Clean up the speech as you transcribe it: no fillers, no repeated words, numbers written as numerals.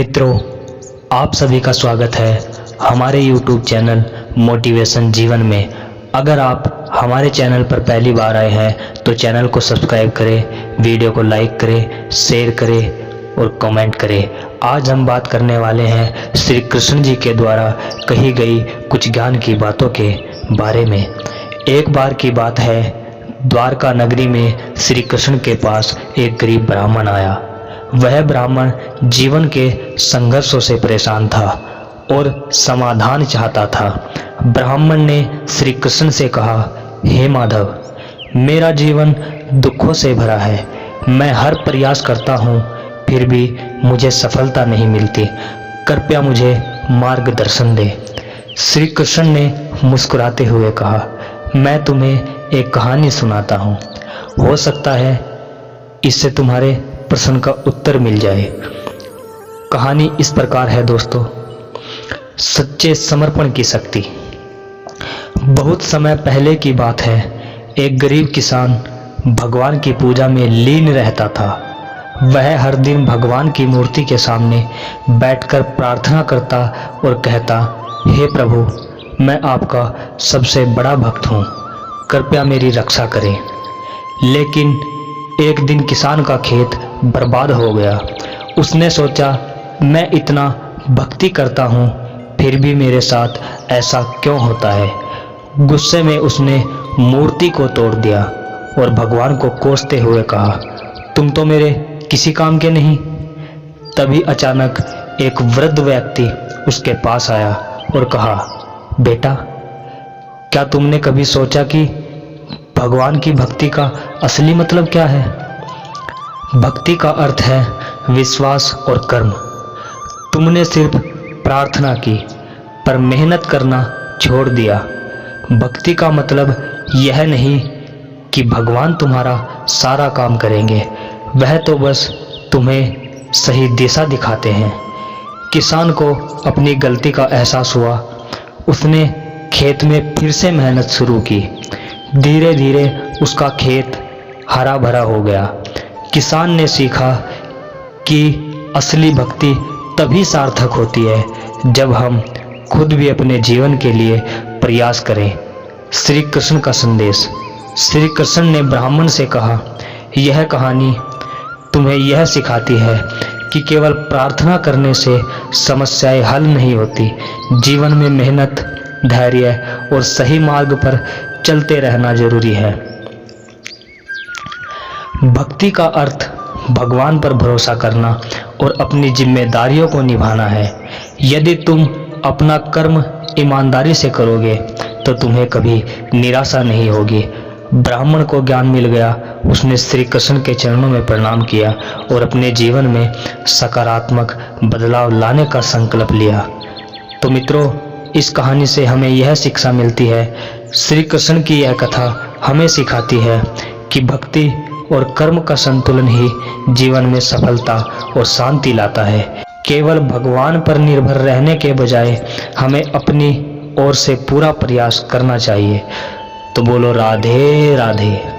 मित्रों, आप सभी का स्वागत है हमारे YouTube चैनल मोटिवेशन जीवन में। अगर आप हमारे चैनल पर पहली बार आए हैं तो चैनल को सब्सक्राइब करें, वीडियो को लाइक करें, शेयर करें और कमेंट करें। आज हम बात करने वाले हैं श्री कृष्ण जी के द्वारा कही गई कुछ ज्ञान की बातों के बारे में। एक बार की बात है, द्वारका नगरी में श्री कृष्ण के पास एक गरीब ब्राह्मण आया। वह ब्राह्मण जीवन के संघर्षों से परेशान था और समाधान चाहता था। ब्राह्मण ने श्री कृष्ण से कहा, हे माधव, मेरा जीवन दुखों से भरा है। मैं हर प्रयास करता हूँ, फिर भी मुझे सफलता नहीं मिलती। कृपया मुझे मार्गदर्शन दे। श्री कृष्ण ने मुस्कुराते हुए कहा, मैं तुम्हें एक कहानी सुनाता हूँ। हो सकता है इससे तुम्हारे प्रश्न का उत्तर मिल जाए। कहानी इस प्रकार है दोस्तों, सच्चे समर्पण की शक्ति। बहुत समय पहले की बात है, एक गरीब किसान भगवान की पूजा में लीन रहता था। वह हर दिन भगवान की मूर्ति के सामने बैठकर प्रार्थना करता और कहता, हे प्रभु, मैं आपका सबसे बड़ा भक्त हूँ, कृपया मेरी रक्षा करें। लेकिन एक दिन किसान का खेत बर्बाद हो गया। उसने सोचा, मैं इतना भक्ति करता हूँ, फिर भी मेरे साथ ऐसा क्यों होता है। गुस्से में उसने मूर्ति को तोड़ दिया और भगवान को कोसते हुए कहा, तुम तो मेरे किसी काम के नहीं। तभी अचानक एक वृद्ध व्यक्ति उसके पास आया और कहा, बेटा, क्या तुमने कभी सोचा कि भगवान की भक्ति का असली मतलब क्या है? भक्ति का अर्थ है विश्वास और कर्म। तुमने सिर्फ प्रार्थना की पर मेहनत करना छोड़ दिया। भक्ति का मतलब यह नहीं कि भगवान तुम्हारा सारा काम करेंगे, वह तो बस तुम्हें सही दिशा दिखाते हैं। किसान को अपनी गलती का एहसास हुआ। उसने खेत में फिर से मेहनत शुरू की। धीरे धीरे उसका खेत हरा भरा हो गया। किसान ने सीखा कि असली भक्ति तभी सार्थक होती है जब हम खुद भी अपने जीवन के लिए प्रयास करें। श्री कृष्ण का संदेश। श्री कृष्ण ने ब्राह्मण से कहा, यह कहानी तुम्हें यह सिखाती है कि केवल प्रार्थना करने से समस्याएं हल नहीं होती। जीवन में मेहनत, धैर्य और सही मार्ग पर चलते रहना जरूरी है। भक्ति का अर्थ भगवान पर भरोसा करना और अपनी जिम्मेदारियों को निभाना है। यदि तुम अपना कर्म ईमानदारी से करोगे तो तुम्हें कभी निराशा नहीं होगी। ब्राह्मण को ज्ञान मिल गया। उसने श्री कृष्ण के चरणों में प्रणाम किया और अपने जीवन में सकारात्मक बदलाव लाने का संकल्प लिया। तो मित्रों, इस कहानी से हमें यह शिक्षा मिलती है, श्री कृष्ण की यह कथा हमें सिखाती है कि भक्ति और कर्म का संतुलन ही जीवन में सफलता और शांति लाता है। केवल भगवान पर निर्भर रहने के बजाय हमें अपनी ओर से पूरा प्रयास करना चाहिए। तो बोलो राधे राधे।